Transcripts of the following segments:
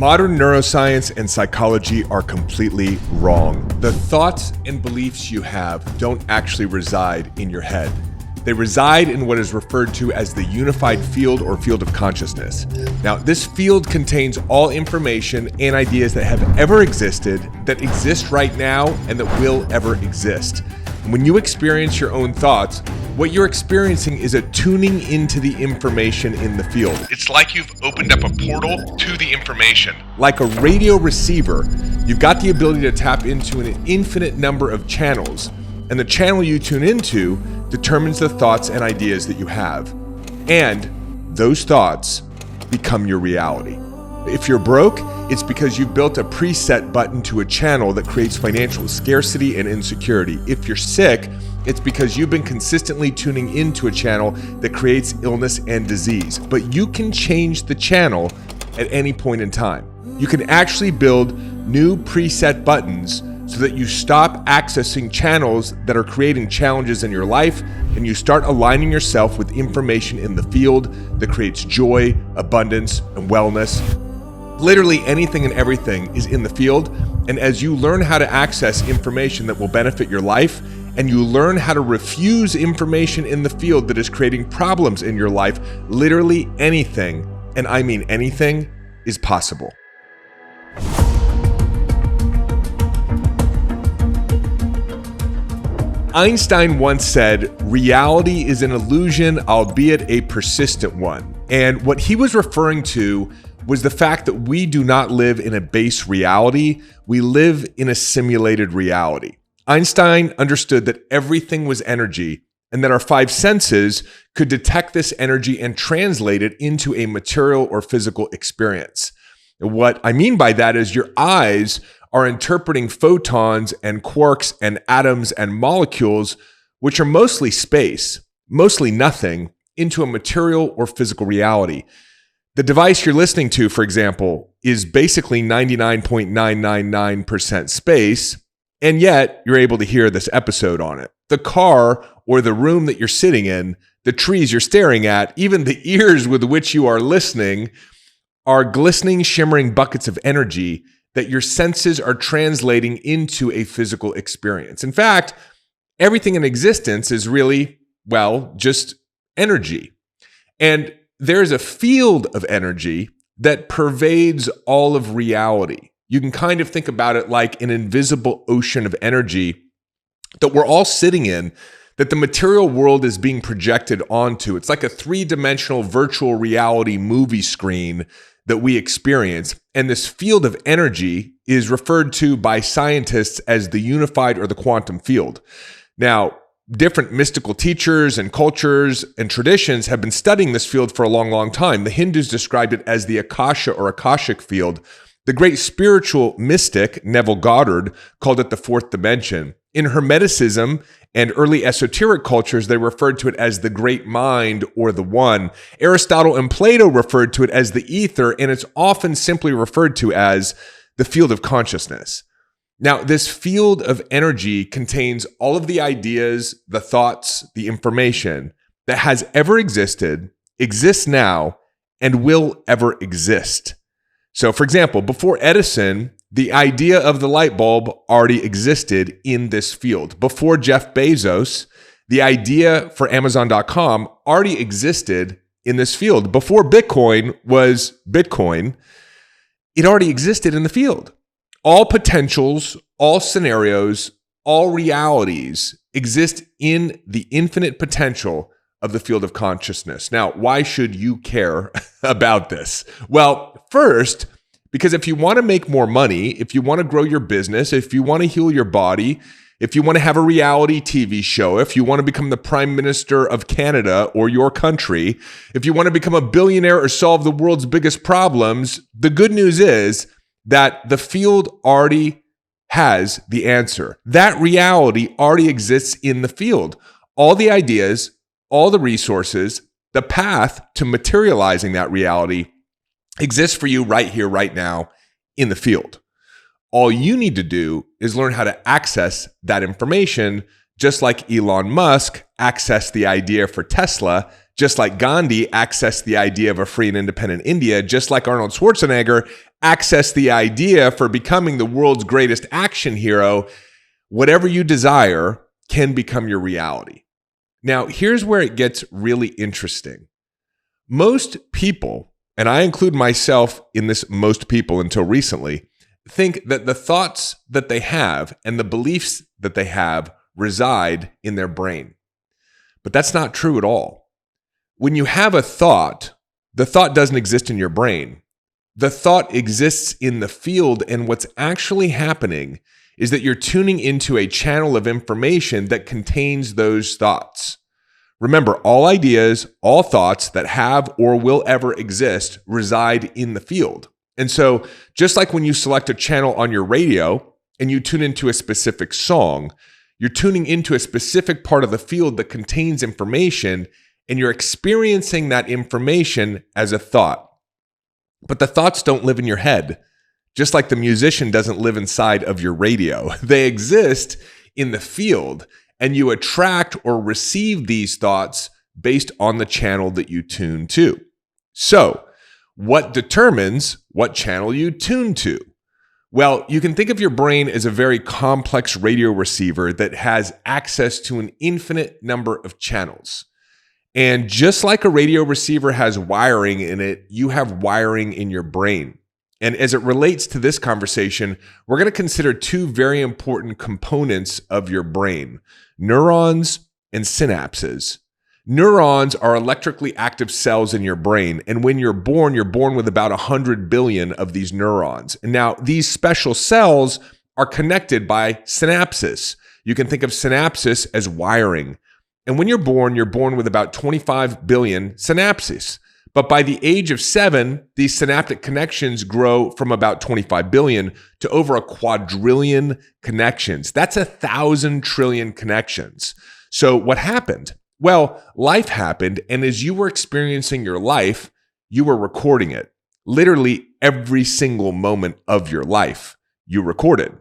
Modern neuroscience and psychology are completely wrong. The thoughts and beliefs you have don't actually reside in your head. They reside in what is referred to as the unified field or field of consciousness. Now, this field contains all information and ideas that have ever existed, that exist right now, and that will ever exist. When you experience your own thoughts, what you're experiencing is a tuning into the information in the field. It's like you've opened up a portal to the information. Like a radio receiver, you've got the ability to tap into an infinite number of channels, and the channel you tune into determines the thoughts and ideas that you have. And those thoughts become your reality. If you're broke, it's because you've built a preset button to a channel that creates financial scarcity and insecurity. If you're sick, it's because you've been consistently tuning into a channel that creates illness and disease. But you can change the channel at any point in time. You can actually build new preset buttons so that you stop accessing channels that are creating challenges in your life, and you start aligning yourself with information in the field that creates joy, abundance, and wellness. Literally anything and everything is in the field, and as you learn how to access information that will benefit your life, and you learn how to refuse information in the field that is creating problems in your life, literally anything, and I mean anything, is possible. Einstein once said, "Reality is an illusion, albeit a persistent one." And what he was referring to was the fact that we do not live in a base reality, we live in a simulated reality. Einstein understood that everything was energy, and that our five senses could detect this energy and translate it into a material or physical experience. And what I mean by that is your eyes are interpreting photons and quarks and atoms and molecules, which are mostly space, mostly nothing, into a material or physical reality. The device you're listening to, for example, is basically 99.999% space, and yet you're able to hear this episode on it. The car or the room that you're sitting in, the trees you're staring at, even the ears with which you are listening are glistening, shimmering buckets of energy that your senses are translating into a physical experience. In fact, everything in existence is really, well, just energy. And there's a field of energy that pervades all of reality. You can kind of think about it like an invisible ocean of energy that we're all sitting in, that the material world is being projected onto. It's like a three-dimensional virtual reality movie screen that we experience. And this field of energy is referred to by scientists as the unified or the quantum field. Now, different mystical teachers and cultures and traditions have been studying this field for a long, long time. The Hindus described it as the Akasha or Akashic field. The great spiritual mystic, Neville Goddard, called it the fourth dimension. In Hermeticism and early esoteric cultures, they referred to it as the great mind or the one. Aristotle and Plato referred to it as the ether, and it's often simply referred to as the field of consciousness. Now, this field of energy contains all of the ideas, the thoughts, the information that has ever existed, exists now, and will ever exist. So, for example, before Edison, the idea of the light bulb already existed in this field. Before Jeff Bezos, the idea for Amazon.com already existed in this field. Before Bitcoin was Bitcoin, it already existed in the field. All potentials, all scenarios, all realities exist in the infinite potential of the field of consciousness. Now, why should you care about this? Well, first, because if you want to make more money, if you want to grow your business, if you want to heal your body, if you want to have a reality TV show, if you want to become the Prime Minister of Canada or your country, if you want to become a billionaire or solve the world's biggest problems, the good news is that the field already has the answer. That reality already exists in the field. All the ideas, all the resources, the path to materializing that reality exists for you right here, right now in the field. All you need to do is learn how to access that information, just like Elon Musk accessed the idea for Tesla Just like Gandhi accessed the idea of a free and independent India, just like Arnold Schwarzenegger accessed the idea for becoming the world's greatest action hero, whatever you desire can become your reality. Now, here's where it gets really interesting. Most people, and I include myself in this most people until recently, think that the thoughts that they have and the beliefs that they have reside in their brain. But that's not true at all. When you have a thought, the thought doesn't exist in your brain. The thought exists in the field, and what's actually happening is that you're tuning into a channel of information that contains those thoughts. Remember, all ideas, all thoughts that have or will ever exist reside in the field. And so, just like when you select a channel on your radio and you tune into a specific song, you're tuning into a specific part of the field that contains information, and you're experiencing that information as a thought. But the thoughts don't live in your head, just like the musician doesn't live inside of your radio. They exist in the field, and you attract or receive these thoughts based on the channel that you tune to. So, what determines what channel you tune to? Well, you can think of your brain as a very complex radio receiver that has access to an infinite number of channels. And just like a radio receiver has wiring in it, you have wiring in your brain. And as it relates to this conversation, we're going to consider two very important components of your brain: neurons and synapses. Neurons are electrically active cells in your brain, and when you're born with about 100 billion of these neurons. And now these special cells are connected by synapses. You can think of synapses as wiring. And when you're born with about 25 billion synapses. But by the age of 7, these synaptic connections grow from about 25 billion to over a quadrillion connections. That's 1,000 trillion connections. So what happened? Well, life happened, and as you were experiencing your life, you were recording it. Literally every single moment of your life, you recorded.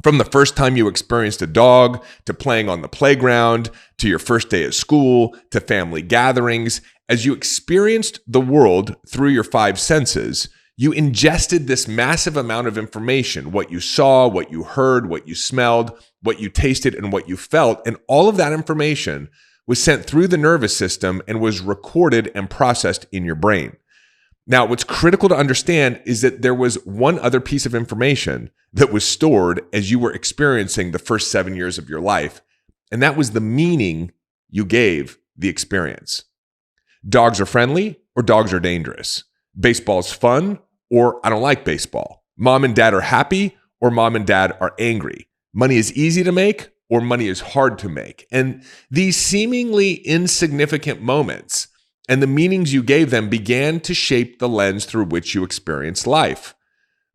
From the first time you experienced a dog, to playing on the playground, to your first day at school, to family gatherings, as you experienced the world through your 5 senses, you ingested this massive amount of information: what you saw, what you heard, what you smelled, what you tasted, and what you felt. And all of that information was sent through the nervous system and was recorded and processed in your brain. Now, what's critical to understand is that there was one other piece of information that was stored as you were experiencing the first 7 years of your life, and that was the meaning you gave the experience. Dogs are friendly or dogs are dangerous. Baseball's fun or I don't like baseball. Mom and dad are happy or mom and dad are angry. Money is easy to make or money is hard to make. And these seemingly insignificant moments and the meanings you gave them began to shape the lens through which you experienced life.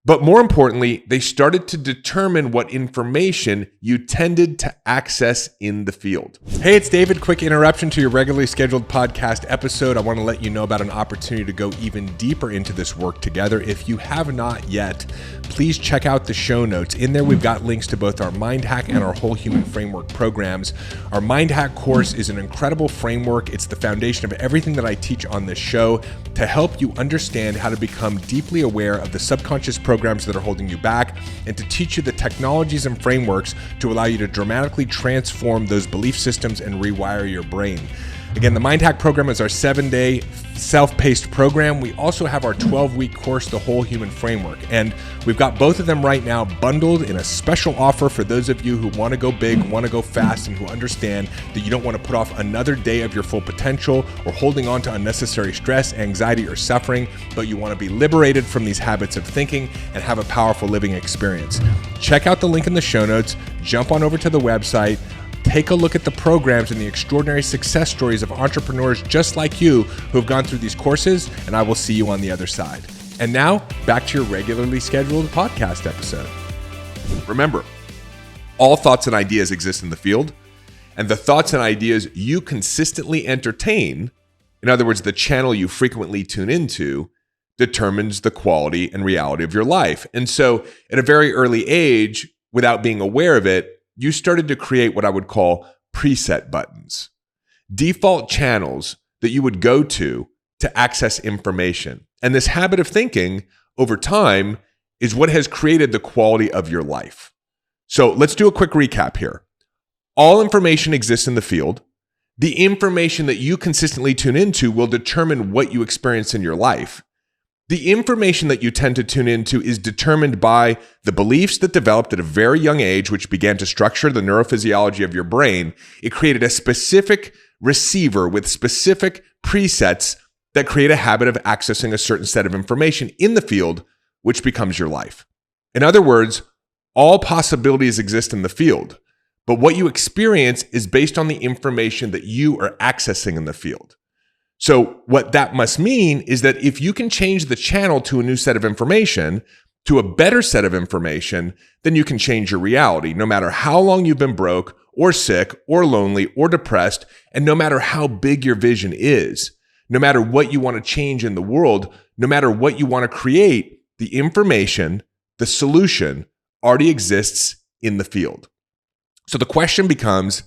But more importantly, they started to determine what information you tended to access in the field. Hey, it's David. Quick interruption to your regularly scheduled podcast episode. I want to let you know about an opportunity to go even deeper into this work together. If you have not yet, please check out the show notes. In there, we've got links to both our Mind Hack and our Whole Human Framework programs. Our Mind Hack course is an incredible framework. It's the foundation of everything that I teach on this show to help you understand how to become deeply aware of the subconscious programs that are holding you back, and to teach you the technologies and frameworks to allow you to dramatically transform those belief systems and rewire your brain. Again, the Mind Hack program is our 7-day self-paced program. We also have our 12-week course, The Whole Human Framework. And we've got both of them right now bundled in a special offer for those of you who want to go big, want to go fast, and who understand that you don't want to put off another day of your full potential or holding on to unnecessary stress, anxiety, or suffering, but you want to be liberated from these habits of thinking and have a powerful living experience. Check out the link in the show notes. Jump on over to the website. Take a look at the programs and the extraordinary success stories of entrepreneurs just like you who have gone through these courses, and I will see you on the other side. And now, back to your regularly scheduled podcast episode. Remember, all thoughts and ideas exist in the field, and the thoughts and ideas you consistently entertain, in other words, the channel you frequently tune into, determines the quality and reality of your life. And so, at a very early age, without being aware of it, you started to create what I would call preset buttons, default channels that you would go to access information. And this habit of thinking over time is what has created the quality of your life. So let's do a quick recap here. All information exists in the field. The information that you consistently tune into will determine what you experience in your life. The information that you tend to tune into is determined by the beliefs that developed at a very young age, which began to structure the neurophysiology of your brain. It created a specific receiver with specific presets that create a habit of accessing a certain set of information in the field, which becomes your life. In other words, all possibilities exist in the field, but what you experience is based on the information that you are accessing in the field. So what that must mean is that if you can change the channel to a new set of information, to a better set of information, then you can change your reality, no matter how long you've been broke or sick or lonely or depressed, and no matter how big your vision is, no matter what you want to change in the world, no matter what you want to create, the information, the solution already exists in the field. So the question becomes,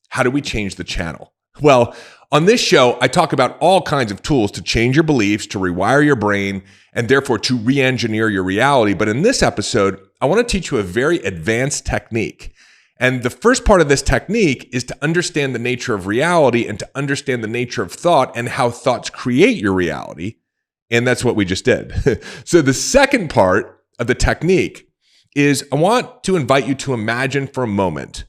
how do we change the channel? Well, on this show, I talk about all kinds of tools to change your beliefs, to rewire your brain, and therefore to re-engineer your reality. But in this episode, I want to teach you a very advanced technique. And the first part of this technique is to understand the nature of reality and to understand the nature of thought and how thoughts create your reality. And that's what we just did. So the second part of the technique is I want to invite you to imagine for a moment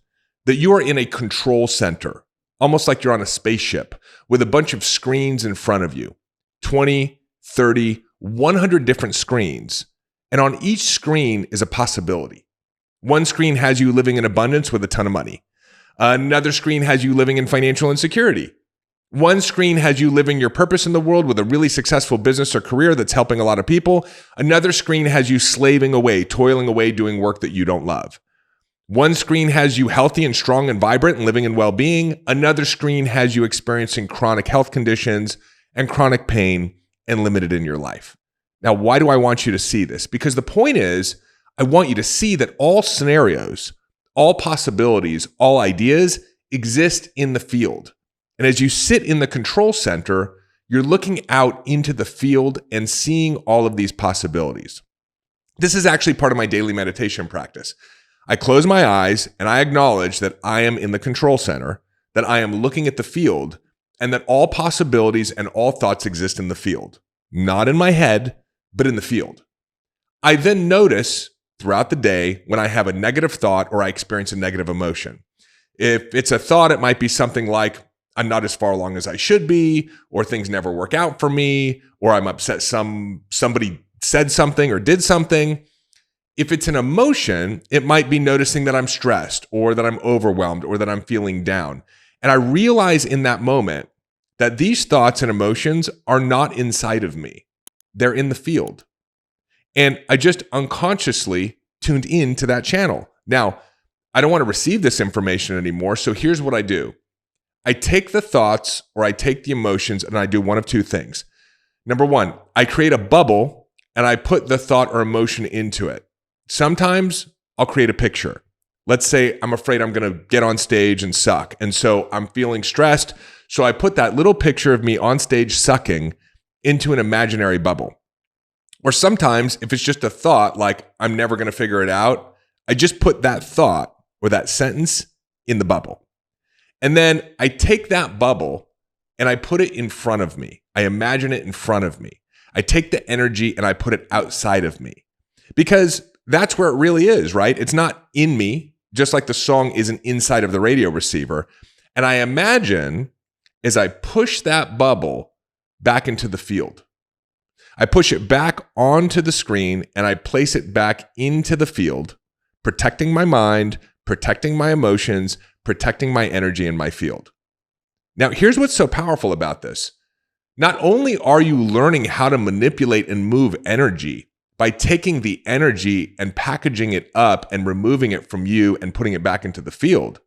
that you are in a control center, almost like you're on a spaceship with a bunch of screens in front of you, 20, 30, 100 different screens. And on each screen is a possibility. One screen has you living in abundance with a ton of money. Another screen has you living in financial insecurity. One screen has you living your purpose in the world with a really successful business or career that's helping a lot of people. Another screen has you slaving away, toiling away, doing work that you don't love. One screen has you healthy and strong and vibrant and living in well-being. Another screen has you experiencing chronic health conditions and chronic pain and limited in your life. Now, why do I want you to see this? Because the point is, I want you to see that all scenarios, all possibilities, all ideas exist in the field. And as you sit in the control center, you're looking out into the field and seeing all of these possibilities. This is actually part of my daily meditation practice. I close my eyes and I acknowledge that I am in the control center, that I am looking at the field, and that all possibilities and all thoughts exist in the field. Not in my head, but in the field. I then notice throughout the day when I have a negative thought or I experience a negative emotion. If it's a thought, it might be something like, I'm not as far along as I should be, or things never work out for me, or I'm upset somebody said something or did something. If it's an emotion, it might be noticing that I'm stressed or that I'm overwhelmed or that I'm feeling down. And I realize in that moment that these thoughts and emotions are not inside of me. They're in the field. And I just unconsciously tuned into that channel. Now, I don't want to receive this information anymore, so here's what I do. I take the thoughts or I take the emotions and I do one of two things. Number one, I create a bubble and I put the thought or emotion into it. Sometimes I'll create a picture. Let's say I'm afraid I'm going to get on stage and suck. And so I'm feeling stressed. So I put that little picture of me on stage sucking into an imaginary bubble. Or sometimes if it's just a thought, like I'm never going to figure it out, I just put that thought or that sentence in the bubble. And then I take that bubble and I put it in front of me. I imagine it in front of me. I take the energy and I put it outside of me. Because that's where it really is, right? It's not in me, just like the song isn't inside of the radio receiver. And I imagine as I push that bubble back into the field, I push it back onto the screen and I place it back into the field, protecting my mind, protecting my emotions, protecting my energy in my field. Now, here's what's so powerful about this. Not only are you learning how to manipulate and move energy by taking the energy and packaging it up and removing it from you and putting it back into the field,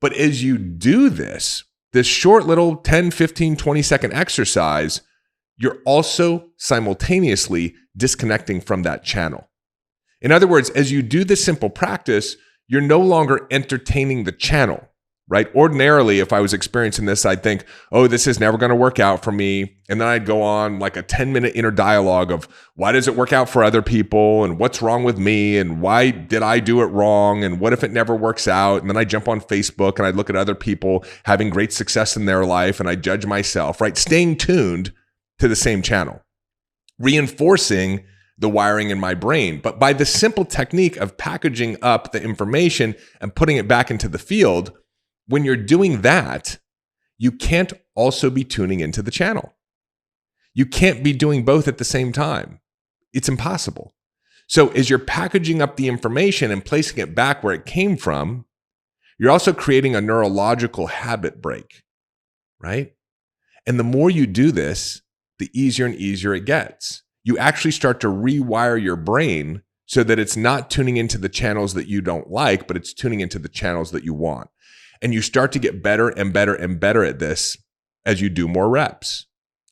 but as you do this short little 10, 15, 20-second exercise, you're also simultaneously disconnecting from that channel. In other words, as you do this simple practice, you're no longer entertaining the channel. right? Ordinarily, if I was experiencing this, I'd think, oh, this is never going to work out for me. And then I'd go on like a 10-minute inner dialogue of why does it work out for other people and what's wrong with me and why did I do it wrong and what if it never works out? And then I jump on Facebook and I look at other people having great success in their life and I judge myself, right? Staying tuned to the same channel, reinforcing the wiring in my brain. But by the simple technique of packaging up the information and putting it back into the field, when you're doing that, you can't also be tuning into the channel. You can't be doing both at the same time. It's impossible. So as you're packaging up the information and placing it back where it came from, you're also creating a neurological habit break, right? And the more you do this, the easier and easier it gets. You actually start to rewire your brain so that it's not tuning into the channels that you don't like, but it's tuning into the channels that you want. And you start to get better and better and better at this as you do more reps.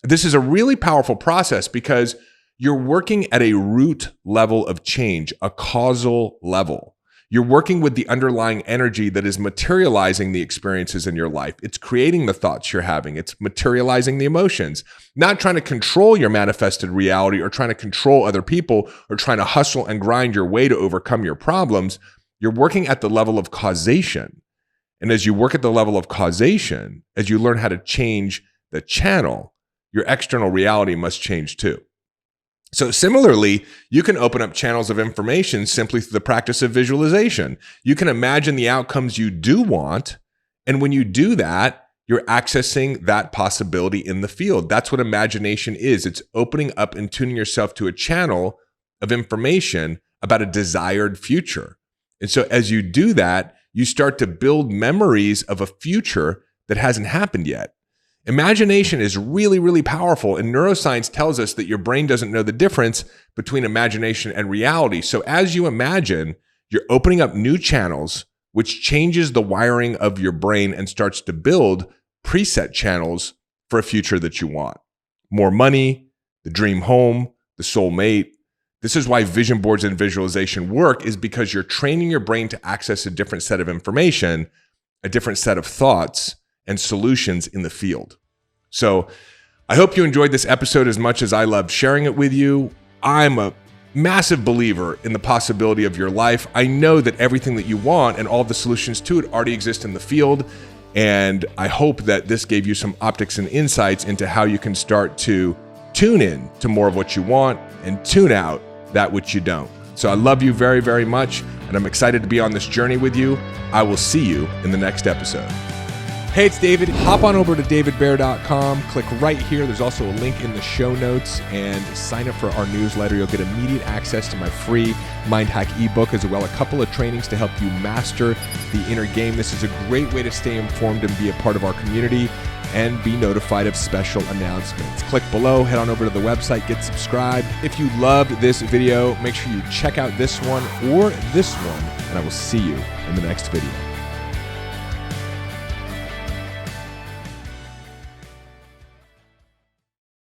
This is a really powerful process because you're working at a root level of change, a causal level. You're working with the underlying energy that is materializing the experiences in your life. It's creating the thoughts you're having. It's materializing the emotions, not trying to control your manifested reality or trying to control other people or trying to hustle and grind your way to overcome your problems. You're working at the level of causation. And as you work at the level of causation, as you learn how to change the channel, your external reality must change too. So similarly, you can open up channels of information simply through the practice of visualization. You can imagine the outcomes you do want. And when you do that, you're accessing that possibility in the field. That's what imagination is. It's opening up and tuning yourself to a channel of information about a desired future. And so as you do that, you start to build memories of a future that hasn't happened yet. Imagination is really, really powerful, and neuroscience tells us that your brain doesn't know the difference between imagination and reality. So as you imagine, you're opening up new channels, which changes the wiring of your brain and starts to build preset channels for a future that you want. More money, the dream home, the soulmate. This is why vision boards and visualization work, is because you're training your brain to access a different set of information, a different set of thoughts and solutions in the field. So I hope you enjoyed this episode as much as I loved sharing it with you. I'm a massive believer in the possibility of your life. I know that everything that you want and all the solutions to it already exist in the field. And I hope that this gave you some optics and insights into how you can start to tune in to more of what you want and tune out that which you don't. So I love you very, very much, and I'm excited to be on this journey with you. I will see you in the next episode. Hey, it's David. Hop on over to davidbear.com. Click right here. There's also a link in the show notes, and sign up for our newsletter. You'll get immediate access to my free Mind Hack ebook, as well as a couple of trainings to help you master the inner game. This is a great way to stay informed and be a part of our community and be notified of special announcements. Click below, head on over to the website, get subscribed. If you loved this video, make sure you check out this one or this one, and I will see you in the next video.